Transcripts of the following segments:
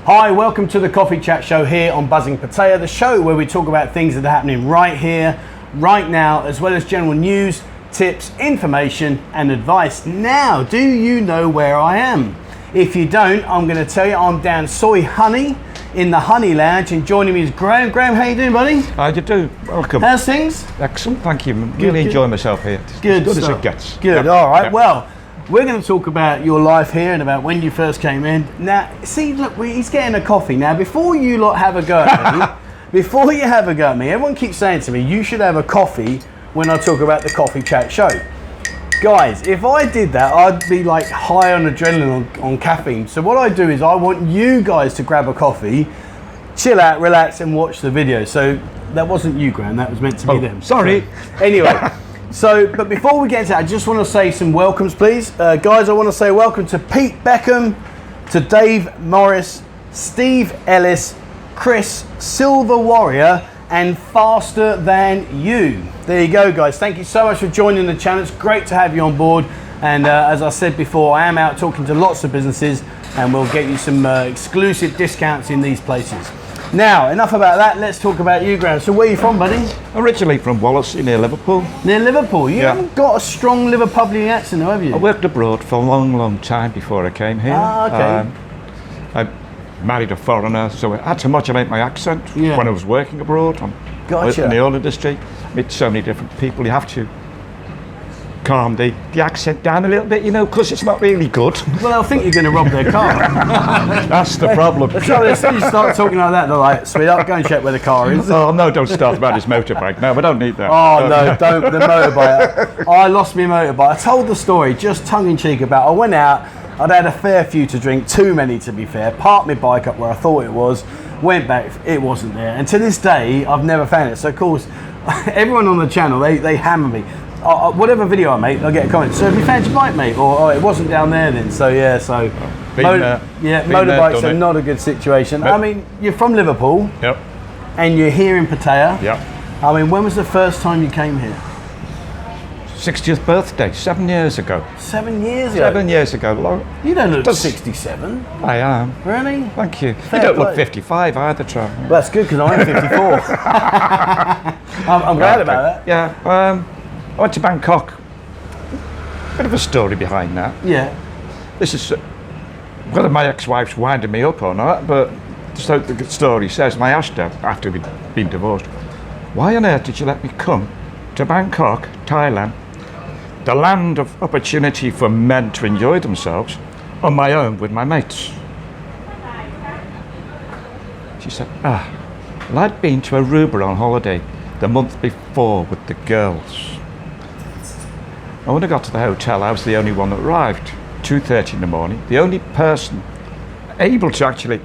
Hi, welcome to the Coffee Chat Show here on Buzzin Pattaya, the show where we talk about things that are happening right here, right now, as well as general news, tips, information and advice. Now, do you know where I am? If you don't, I'm going to tell you I'm down Soi Honey in the Hunny Lounge, and joining me is Graham. Graham, how you doing, buddy? How you do? Welcome. How's things? Excellent, thank you. Really enjoying myself here. Good as stuff. It gets. Good, all right. Well, we're going to talk about your life here and about when you first came in. Now, see, look, he's getting a coffee. Now, before you lot have a go at me, everyone keeps saying to me, you should have a coffee when I talk about the Coffee Chat Show. Guys, if I did that, I'd be like high on adrenaline on caffeine. So what I do is I want you guys to grab a coffee, chill out, relax and watch the video. So that wasn't you, Graham, that was meant to be them. Sorry. So, anyway, but before we get into that, I just want to say some welcomes, please. Guys, I want to say welcome to Pete Beckham, to Dave Morris, Steve Ellis, Chris, Silver Warrior, and Faster Than You. There you go, guys. Thank you so much for joining the channel. It's great to have you on board. And as I said before, I am out talking to lots of businesses, and we'll get you some exclusive discounts in these places. Now, enough about that. Let's talk about you, Graham. So where are you from, buddy? Originally from Wallasey, near Liverpool. Near Liverpool? You haven't got a strong Liverpudlian accent, have you? I worked abroad for a long, long time before I came here. Ah, okay. I married a foreigner, so I had to modulate my accent when I was working abroad. Gotcha. In the oil industry. Meet so many different people. You have to calm the accent down a little bit, you know, because it's not really good. Well, I think you're going to rob their car. That's the problem. So as soon as you start talking like that, they're like, sweetheart, go and check where the car is. Oh, no, don't start about his motorbike. No, we don't need that. Oh, no, don't. The motorbike. I lost my motorbike. I told the story, just tongue-in-cheek about, I went out, I'd had a fair few to drink, too many to be fair, parked my bike up where I thought it was, went back, it wasn't there. And to this day, I've never found it. So, of course, everyone on the channel, they hammer me. Whatever video I make, I get a comment. So have you found your bike, mate? Or it wasn't down there then. So yeah, motorbikes are not a good situation. Nope. I mean, you're from Liverpool. Yep. And you're here in Pattaya. Yep. I mean, when was the first time you came here? 60th birthday, 7 years ago. 7 years ago? 7 years ago. Long. You don't look 67. I am. Really? Thank you. Fair you don't play. look 55 either, Troy. Well, that's good because I'm 54. I'm glad about that. Yeah. I went to Bangkok. Bit of a story behind that. Yeah. This is whether my ex-wife's winding me up or not, but so the story says, and I asked her after we'd been divorced, why on earth did you let me come to Bangkok, Thailand, the land of opportunity for men to enjoy themselves, on my own with my mates? She said, well, I'd been to Aruba on holiday the month before with the girls. And when I got to the hotel, I was the only one that arrived, 2:30 in the morning. The only person able to actually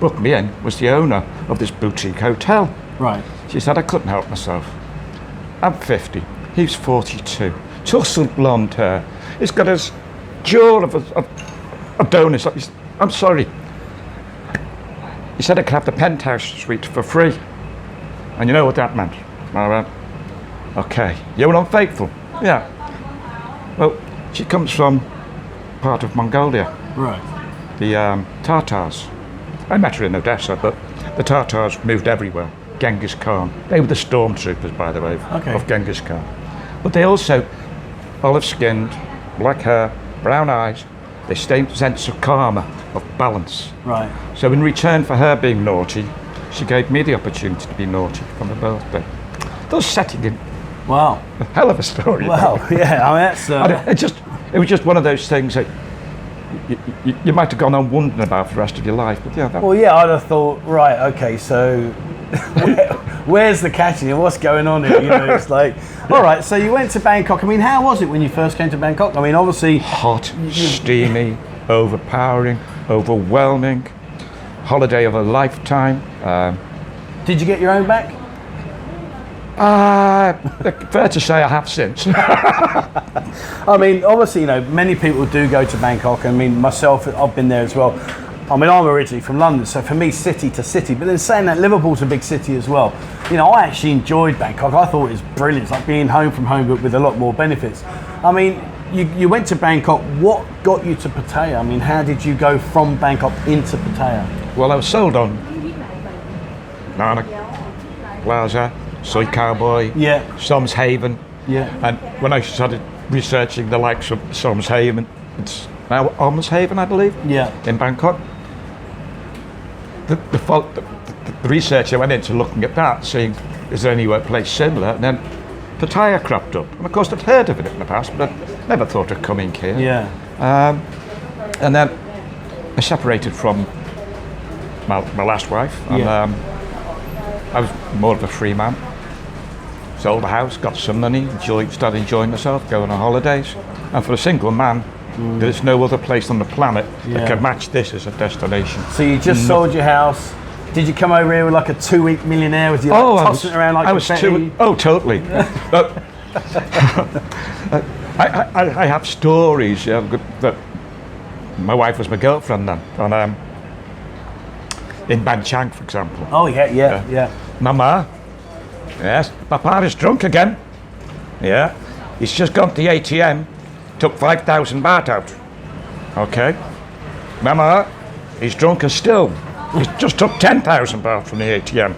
book me in was the owner of this boutique hotel. Right. She said, I couldn't help myself. I'm 50, he's 42, tousled blonde hair. He's got his jaw of a donut. I'm sorry. He said I could have the penthouse suite for free. And you know what that meant? I went, okay, you were unfaithful. Yeah. Well, she comes from part of Mongolia. Right. The Tatars. I met her in Odessa, but the Tatars moved everywhere. Genghis Khan. They were the stormtroopers, by the way, of Genghis Khan. But they also, olive-skinned, black hair, brown eyes, they same sense of karma, of balance. Right. So in return for her being naughty, she gave me the opportunity to be naughty for my birthday. Those setting in. Wow. A hell of a story. Wow. Yeah. I mean, that's. It was just one of those things that you might have gone on wondering about for the rest of your life. But yeah. Well, yeah, I'd have thought. Right. Okay. So, where's the catching and what's going on here? You know, it's like, all right. So you went to Bangkok. I mean, how was it when you first came to Bangkok? I mean, obviously hot, steamy, overpowering, overwhelming. Holiday of a lifetime. Did you get your own back? Fair to say I have since. I mean, obviously, you know, many people do go to Bangkok. I mean, myself, I've been there as well. I mean, I'm originally from London, so for me, city to city. But then saying that, Liverpool's a big city as well. You know, I actually enjoyed Bangkok. I thought it was brilliant. It's like being home from home, but with a lot more benefits. I mean, you went to Bangkok. What got you to Pattaya? I mean, how did you go from Bangkok into Pattaya? Well, I was sold on Nanak, Plaza, Soy Cowboy, Som's Haven. Yeah. And when I started researching the likes of Som's Haven, it's now Almonds Haven, I believe, in Bangkok. The research I went into looking at that, seeing is there any place similar, and then Pattaya cropped up. And of course, I'd heard of it in the past, but I never thought of coming here. Yeah. And then I separated from my last wife, and I was more of a free man. Sold the house, got some money, started enjoying myself, going on holidays. And for a single man, there's no other place on the planet that can match this as a destination. So you just sold your house. Did you come over here with like a 2-week millionaire with you tossing it around like confetti? Totally. I have stories that my wife was my girlfriend then. And, in Ban Chang, for example. Oh, yeah. Mama, yes, Papa is drunk again. Yeah, he's just gone to the ATM, took 5,000 baht out. Okay. Mama, he's drunker still. He's just took 10,000 baht from the ATM.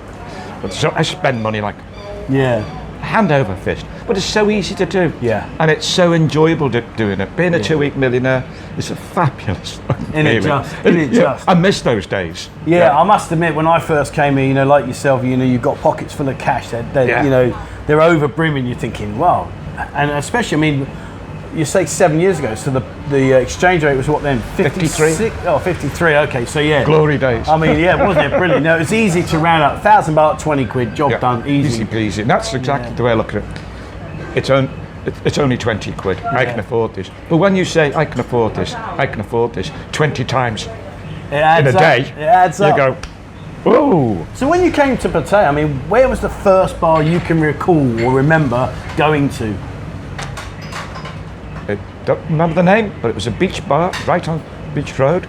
But so I spend money like hand over fist. But it's so easy to do. Yeah. And it's so enjoyable doing it. Being a 2-week millionaire is a fabulous feeling. I miss those days. Yeah, I must admit, when I first came here, you know, like yourself, you know, you've got pockets full of cash. You know, they're over brimming. You're thinking, wow. And especially, I mean, you say 7 years ago, so the exchange rate was what then? 53. Oh, 53. Okay, so yeah. Glory days. I mean, wasn't it brilliant? No, it was easy to round up. 1,000 baht, 20 quid, job done, easy. Easy peasy. And that's exactly the way I look at it. It's only 20 quid. I can afford this. But when you say I can afford this 20 times in a day, it adds up. You go, whoa. So when you came to Pattaya, I mean, where was the first bar you can recall or remember going to? I don't remember the name, but it was a beach bar right on Beach Road.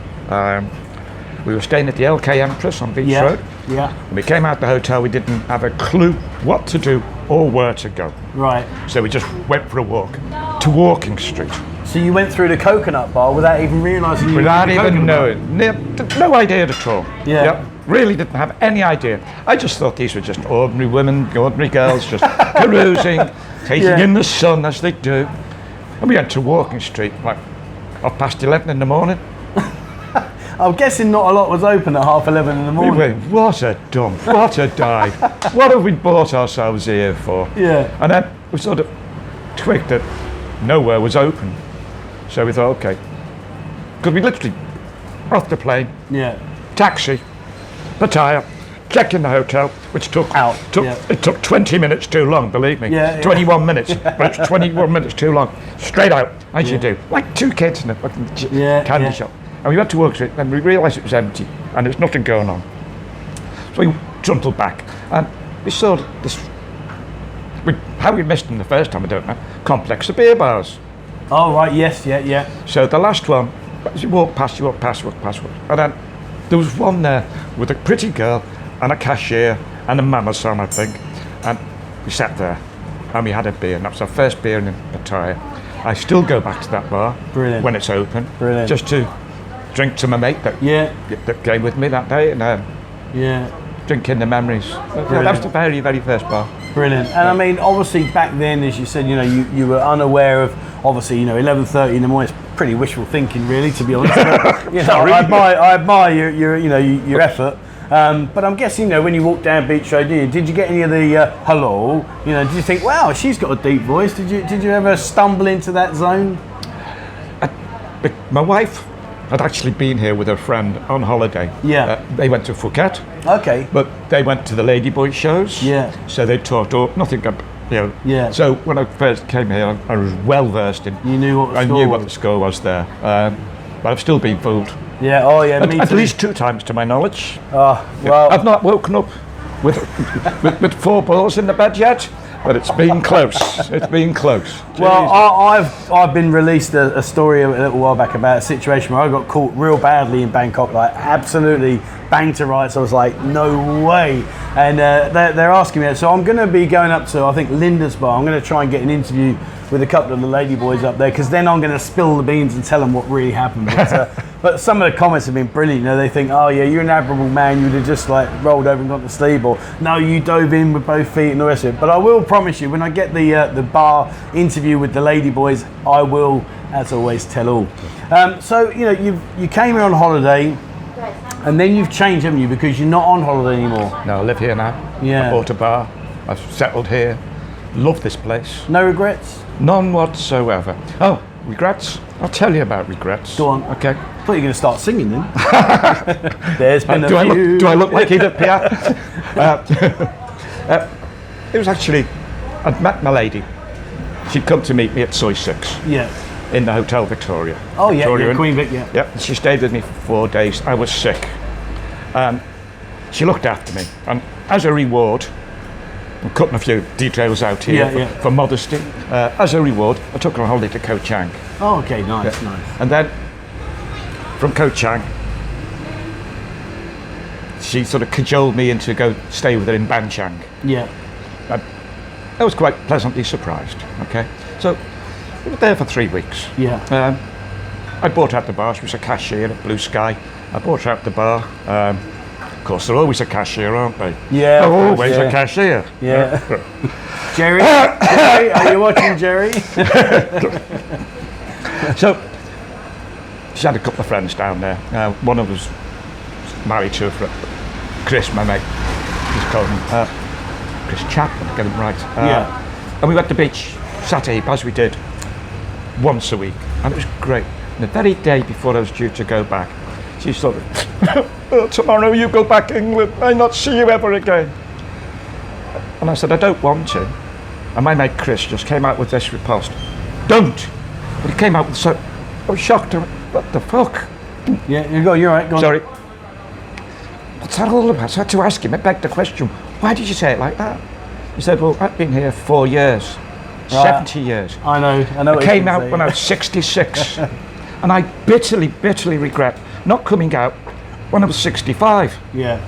We were staying at the LK Empress on Beach Road. Yeah. When we came out the hotel, we didn't have a clue what to do or where to go. Right. So we just went for a walk to Walking Street. So you went through the coconut bar without even realising you without were even knowing. No idea at all. Yeah. Yep. Really didn't have any idea. I just thought these were just ordinary women, ordinary girls, just carousing, taking in the sun as they do. And we went to Walking Street like 11:30 in the morning. I'm guessing not a lot was open at 11:30 in the morning. We went, what a dump, what a dive. What have we bought ourselves here for? Yeah. And then we sort of twigged that nowhere was open. So we thought, okay. Because we literally, off the plane, taxi, Pattaya, checked in the hotel, which took it took 20 minutes too long, believe me. 21 minutes, but it's 21 minutes too long. Straight out, as you do. Like two kids in a fucking candy shop. And we went to Walking Street and we realised it was empty and there's nothing going on. So we trundled back and we saw this, how we missed them the first time, I don't know, complex of beer bars. Oh, right, yes. So the last one, as you walk past. And then there was one there with a pretty girl and a cashier and a mama son, I think. And we sat there and we had a beer, and that was our first beer in Pattaya. I still go back to that bar when it's open, just to drink to my mate that came with me that day, and drink in the memories. That was the very, very first bar. Brilliant. And I mean, obviously back then, as you said, you know, you were unaware of, obviously, you know, 11:30 in the morning. It's pretty wishful thinking, really, to be honest. You know, I admire your effort. But I'm guessing, you know, when you walked down Beach Road, did you get any of the hello? You know, did you think, wow, she's got a deep voice? Did you ever stumble into that zone? My wife had actually been here with her friend on holiday. Yeah. They went to Phuket. Okay. But they went to the Ladyboy shows. Yeah. So they talked nothing, you know. Yeah. So when I first came here, I was well versed in. You knew what the score was. I knew what the score was there. But I've still been fooled. Yeah. Oh yeah. Me at too. least 2 times to my knowledge. Oh well. I've not woken up with 4 balls in the bed yet. But it's been close. It's been close. Well, I've been released a story a little while back about a situation where I got caught real badly in Bangkok, like absolutely banged to rights. I was like, no way. And they're asking me, so I'm going to be going up to, I think, Linda's bar. I'm going to try and get an interview with a couple of the lady boys up there, because then I'm going to spill the beans and tell them what really happened. But some of the comments have been brilliant. You know, they think, oh yeah, you're an admirable man, you would have just like rolled over and got to sleep, or no, you dove in with both feet and the rest of it. But I will promise you, when I get the bar interview with the lady boys, I will, as always, tell all. So you know, you came here on holiday, and then you've changed, haven't you? Because you're not on holiday anymore. No, I live here now. Yeah. I bought a bar. I've settled here. Love this place. No regrets? None whatsoever. Oh, regrets? I'll tell you about regrets. Go on. Okay. I thought you were going to start singing then. There's been a few. Do I look like Edith Piaf? It was actually, I'd met my lady. She'd come to meet me at Soi 6. Yeah. In the Hotel Victoria. Oh yeah, Victoria yeah, Queen Vic, yeah. Yep. She stayed with me for 4 days. I was sick. She looked after me, and as a reward, I'm cutting a few details out here for modesty. As a reward, I took her on holiday to Koh Chang. Oh, okay, nice, nice. And then from Koh Chang, she sort of cajoled me into go stay with her in Ban Chang. Yeah. I was quite pleasantly surprised. Okay, so we were there for 3 weeks. Yeah. I bought out the bar. She was a cashier at Blue Sky. I bought out the bar. Of course, they're always a cashier, aren't they? Yeah. They're always a cashier. Yeah. Jerry, are you watching, Jerry? So she had a couple of friends down there. One of us married to her, Chris, my mate. He's called him Chris Chapman, get him right. And we went to the beach Saturday, as we did once a week, and it was great. And the very day before I was due to go back, she sort of, oh, tomorrow you go back England, I not see you ever again. And I said, I don't want to. And my mate Chris just came out with this riposte. Don't! But he came out with so, I was shocked. I went, what the fuck? Yeah, you're right, go on. Sorry. What's that all about? So I had to ask him, I begged the question, why did you say it like that? He said, well, I've been here 4 years, 70 years. I know. I came out when I was 66. And I bitterly regret not coming out when I was 65. Yeah.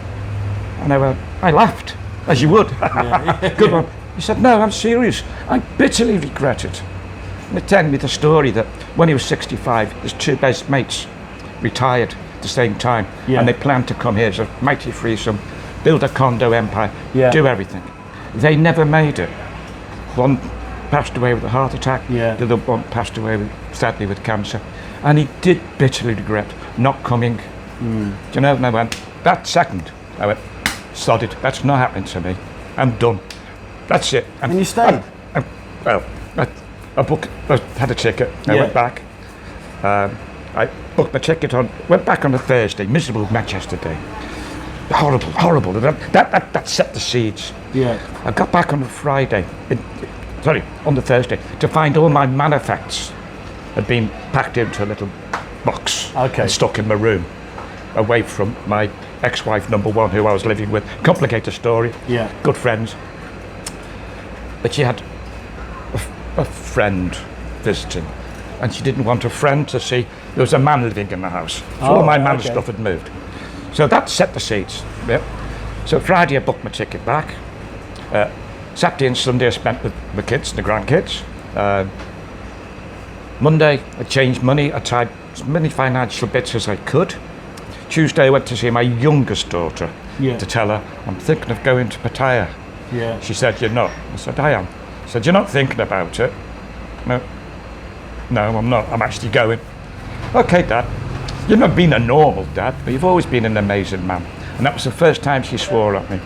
And I laughed, as you would. Good one. He said, no, I'm serious. I bitterly regret it. And he told me the story that when he was 65, his 2 best mates retired at the same time. Yeah. And they planned to come here as a mighty threesome, build a condo empire, do everything. They never made it. One passed away with a heart attack. Yeah. The other one passed away, sadly, with cancer. And he did bitterly regret not coming. Do you know? And I went, that second, I went, sod it, that's not happening to me. I'm done. That's it. And you stayed? I had a ticket, I went back. I booked my ticket went back on a Thursday, miserable Manchester day. Horrible. That set the seeds. Yeah. I got back on a Friday, on the Thursday, to find all my manifacts had been packed into a little box and stuck in my room, away from my ex-wife number 1, who I was living with. Complicated story. Yeah. Good friends. But she had a friend visiting, and she didn't want a friend to see there was a man living in the house. So all my man stuff had moved. So that set the seeds. Yep. So Friday I booked my ticket back. Saturday and Sunday I spent with the kids and the grandkids. Monday I changed money. I tied as many financial bits as I could. Tuesday I went to see my youngest daughter to tell her I'm thinking of going to Pattaya. Yeah. She said, you're not. I said, I am. I said, you're not thinking about it? No, I'm not. I'm actually going. Okay, Dad. You've not been a normal dad, but you've always been an amazing man. And that was the first time she swore at me.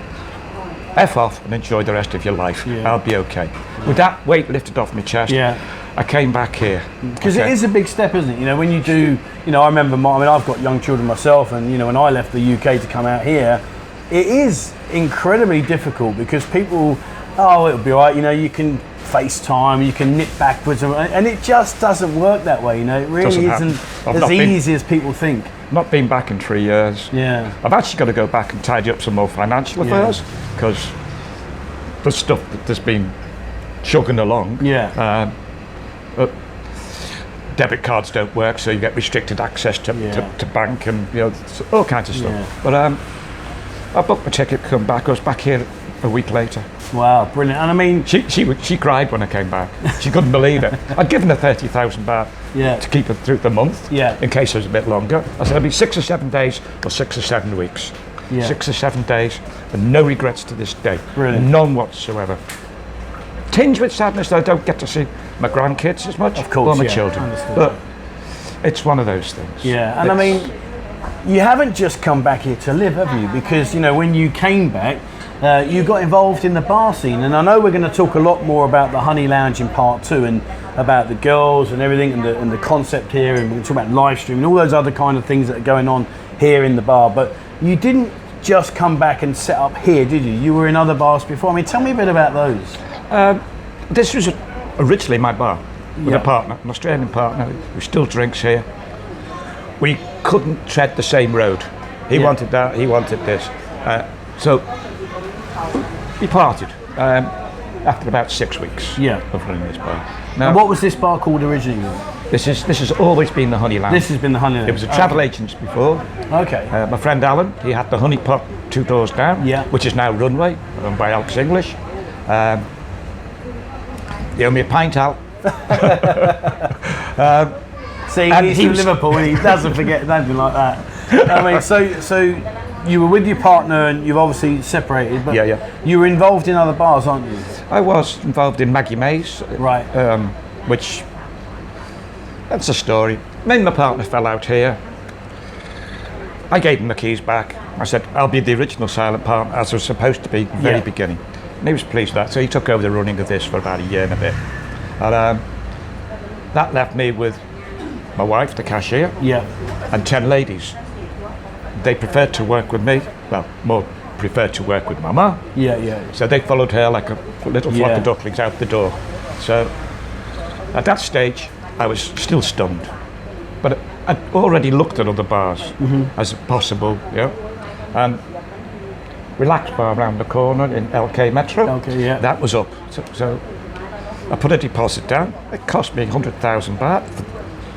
F off and enjoy the rest of your life. I'll be okay. With that weight lifted off my chest, I came back here. Because it is a big step, isn't it? You know, when you do, I remember, I've got young children myself, and, when I left the UK to come out here, it is incredibly difficult because people, it'll be all right, you can FaceTime, you can nip backwards, and it just doesn't work that way, It really isn't as easy as people think. Not been back in 3 years. Yeah. I've actually got to go back and tidy up some more financial affairs, because the stuff that's been chugging along. Yeah. Debit cards don't work, so you get restricted access to bank and all kinds of stuff. Yeah. But I booked my ticket, come back. I was back here a week later. Wow, brilliant. And I mean, She cried when I came back. She couldn't believe it. I'd given her 30,000 baht yeah, to keep her through the month, Yeah. in case it was a bit longer. I said it'd be 6 or 7 days or 6 or 7 weeks. Yeah. 6 or 7 days, and no regrets to this day. Brilliant. None whatsoever. Tinged with sadness that I don't get to see my grandkids as much, Of course, or my yeah, children. understood. But it's one of those things. yeah. And I It's- mean, you haven't just come back here to live, have you? Because, you know, when you came back, you got involved in the bar scene. And I know we're going to talk a lot more about the Hunny Lounge in part 2 and about the girls and everything and the concept here. And we're going to talk about live stream and all those other kind of things that are going on here in the bar. But you didn't just come back and set up here, did you? You were in other bars before. I mean, tell me a bit about those. This was originally my bar with Yeah. a partner, an Australian partner who still drinks here. We couldn't tread the same road. He Yeah. wanted that, he wanted this. So we parted after about 6 weeks Yeah. of running this bar. And Now, what was this bar called originally? this has always been the Hunny Lounge. This has been the Hunny Lounge. It was a travel agent before. Okay. My friend Alan, he had the Honey Pot 2 doors down, Yeah. which is now Runway, run by Alex English. He owe me a pint, Al. See, and he's he from was- Liverpool and he doesn't forget anything like that. I mean, so you were with your partner and you've obviously separated, but Yeah. you were involved in other bars, aren't you? I was involved in Maggie Mays, Right. which, that's a story. Me and my partner fell out here. I gave him the keys back. I said, I'll be the original silent partner, as I was supposed to be at the very Yeah. beginning. And he was pleased with that, so he took over the running of this for about a year and a bit. And that left me with my wife, the cashier, Yeah. and 10 ladies. They preferred to work with me, well, more preferred to work with Mama. Yeah, yeah. So they followed her like a little flock Yeah. of ducklings out the door. So at that stage, I was still stunned. But I'd already looked at other bars as possible, and Relaxed Bar around the corner in LK Metro. Okay, yeah. That was up. So I put a deposit down. It cost me 100,000 baht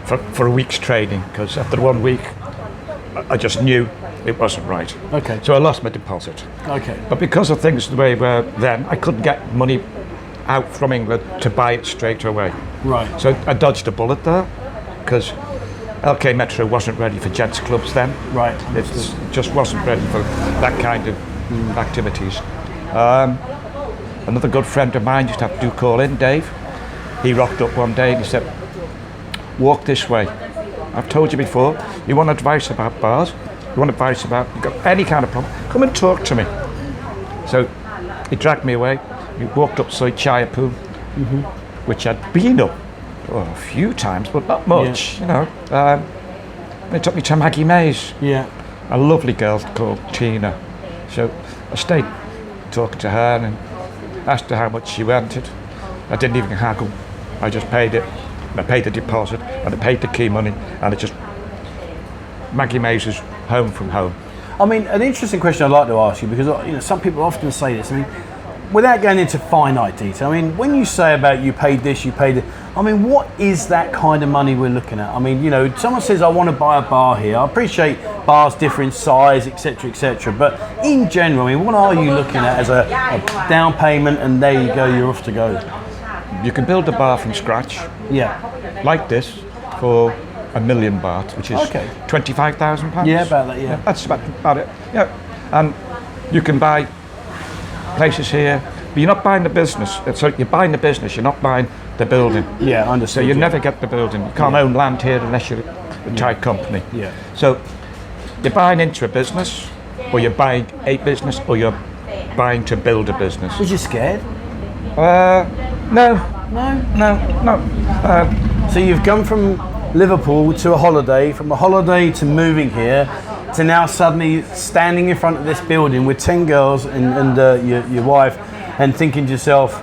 for a week's training, because after 1 week, I just knew it wasn't right. Okay. So I lost my deposit. Okay. But because of things the way they were then, I couldn't get money out from England to buy it straight away. Right. So I dodged a bullet there, because LK Metro wasn't ready for gents clubs then. Right. It just wasn't ready for that kind of activities. Another good friend of mine used to have to do call in, Dave. He rocked up one day and he said, walk this way. I've told you before, you want advice about bars, you want advice about, you've got any kind of problem, come and talk to me. So he dragged me away. We walked up Soi Honey, which I'd been up a few times, but not much, you know. They took me to Maggie Mays, Yeah. a lovely girl called Tina. So I stayed talking to her and asked her how much she wanted. I didn't even haggle. I just paid it. And I paid the deposit and I paid the key money, and it just, Maggie Mays is home from home. I mean, an interesting question I'd like to ask you, because some people often say this. I mean, without going into finite detail, I mean, when you say about you paid this, you paid it, I mean, what is that kind of money we're looking at? I mean, someone says, I want to buy a bar here. I appreciate bars differ in size, etc., but in general, I mean, what are you looking at as a down payment, and there you go, you're off to go? You can build a bar from scratch, Yeah. like this, for £1 million baht, which is Okay. £25,000. Yeah, about that, yeah. That's about it. Yeah, and you can buy places here, but you're not buying the business. So you're buying the business, you're not buying the building. Yeah, So understood. you yeah. never get the building. You can't own land here unless you're a tight company. Yeah. So you're buying into a business, or you're buying a business, or you're buying to build a business. Was you scared? No. No. So you've come from Liverpool to a holiday, from a holiday to moving here, to now suddenly standing in front of this building with 10 girls and your wife, and thinking to yourself,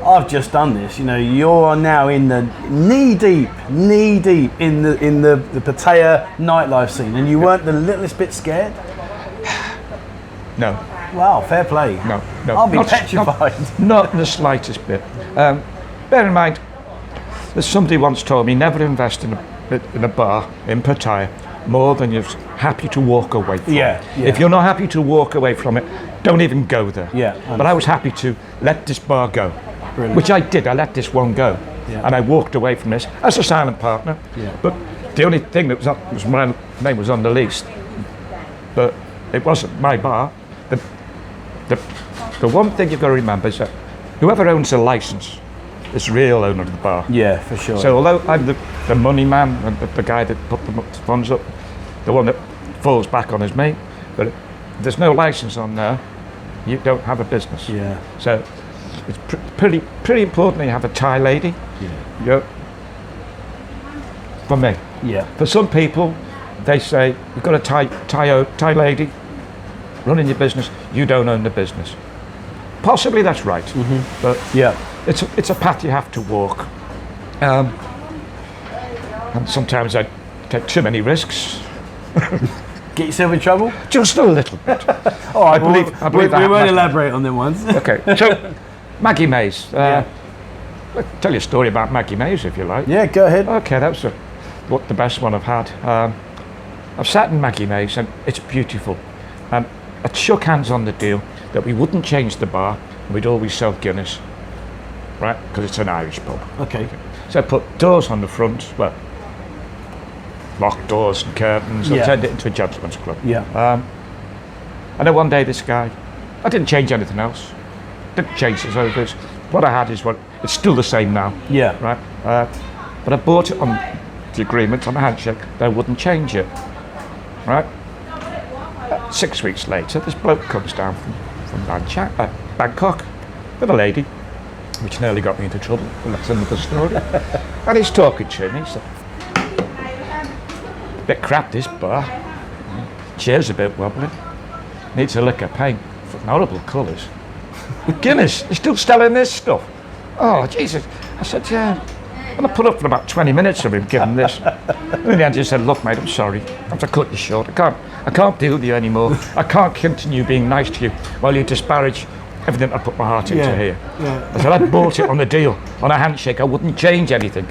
I've just done this. You're now in the knee deep in the Pattaya nightlife scene, and you weren't the littlest bit scared. No. Wow, fair play. No. I'll be Not- petrified. Not the slightest bit. Bear in mind, as somebody once told me, never invest in a bar in Pattaya more than you're happy to walk away from. Yeah. If you're not happy to walk away from it, don't even go there. Yeah. But I was happy to let this bar go, Brilliant. which I did. I let this one go, and I walked away from this as a silent partner. Yeah. But the only thing that was my name was on the lease, but it wasn't my bar. The one thing you've got to remember is that whoever owns the license is the real owner of the bar. Yeah, for sure. So although I'm the money man and the guy that put the funds up, the one that falls back on is me, but if there's no license on there, you don't have a business. Yeah. So it's pretty important that you have a Thai lady. Yeah. For me. Yeah. For some people, they say, you've got a Thai lady running your business, you don't own the business. Possibly that's right, but Yeah. it's a path you have to walk. And sometimes I take too many risks. Get yourself in trouble? Just a little bit. All right, I believe we that won't happened. elaborate on them ones. Okay, so Maggie Mays. Yeah. I'll tell you a story about Maggie Mays if you like. Yeah, go ahead. Okay, that was the best one I've had. I've sat in Maggie Mays and it's beautiful. And I shook hands on the deal that we wouldn't change the bar and we'd always sell Guinness, right? Because it's an Irish pub. Okay. So I put doors on the front, well, locked doors and curtains, and Yeah. turned it into a gentleman's club. Yeah. And then one day this guy, I didn't change anything else, didn't change his overs. What I had is it's still the same now, Yeah. right? But I bought it on the agreement, on a handshake, that I wouldn't change it, right? 6 weeks later, this bloke comes down from Bangkok with a lady, which nearly got me into trouble, but that's another story. And he's talking to me, he said, bit crap this bar, chair's a bit wobbly, needs a lick of paint, horrible colours. Guinness, you're still selling this stuff? Oh, Jesus. I said, yeah. And I put up for about 20 minutes of him giving this. And in the end, he said, look, mate, I'm sorry. I have to cut you short. I can't deal with you anymore. I can't continue being nice to you while you disparage everything I put my heart into here. Yeah. I said, I bought it on the deal, on a handshake. I wouldn't change anything.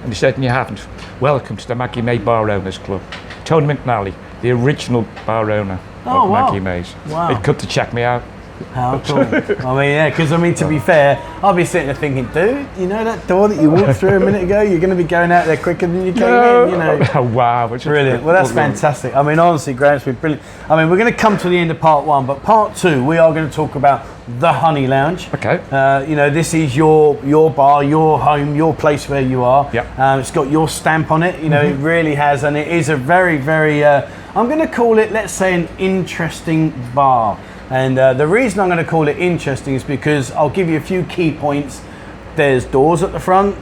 And he said, and you haven't. Welcome to the Maggie May Bar Owners Club. Tony McNally, the original bar owner of wow. Maggie May's. Wow. He'd come to check me out. How cool. I mean, yeah, because to be fair, I'll be sitting there thinking, dude, you know that door that you walked through a minute ago, you're going to be going out there quicker than you came in, you know. Oh, wow. Which Brilliant. Well, that's fantastic. I mean, honestly, Graham, it's been brilliant. I mean, we're going to come to the end of part one, but part two, we are going to talk about the Hunny Lounge. Okay. You know, this is your bar, your home, your place where you are. Yep. It's got your stamp on it. You know, it really has, and it is a very, very, I'm going to call it, let's say, an interesting bar. And the reason I'm going to call it interesting is because I'll give you a few key points. There's doors at the front,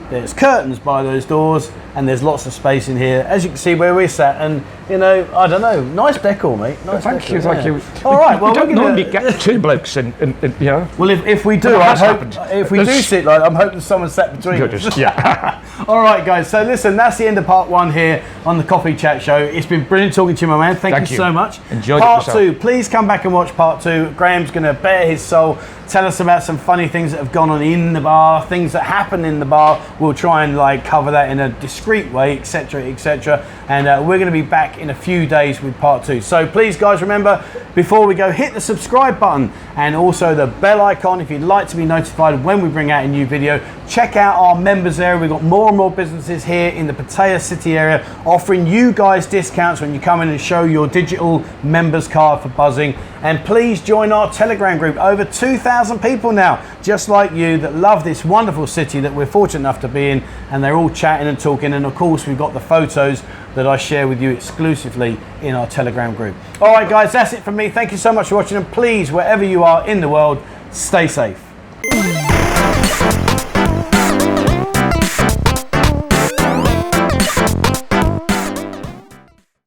there's curtains by those doors, and there's lots of space in here, as you can see where we're sat. And you know, I don't know, nice decor, mate. Nice Thank decor, you, thank you. All right, well, we don't we're gonna normally get two blokes in you know. Well, if we do, Well, I that's hope, happened. if we do sit like, I'm hoping someone sat between us. Goodness, yeah. All right, guys. So listen, that's the end of part one here on the Coffee Chat Show. It's been brilliant talking to you, my man. Thank you so much. Enjoyed part it two. Please come back and watch part two. Graham's going to bare his soul, tell us about some funny things that have gone on in the bar, things that happen in the bar. We'll try and like cover that in a discreet way, etc., etc. And we're going to be back in a few days with part two. So please, guys, remember, before we go, hit the subscribe button and also the bell icon if you'd like to be notified when we bring out a new video. Check out our members area. We've got more and more businesses here in the Pattaya City area offering you guys discounts when you come in and show your digital members card for Buzzing. And please join our Telegram group. Over 2,000 people now, just like you, that love this wonderful city that we're fortunate enough to be in, and they're all chatting and talking. And of course, we've got the photos that I share with you exclusively in our Telegram group. All right, guys, that's it from me. Thank you so much for watching, and please, wherever you are in the world, stay safe.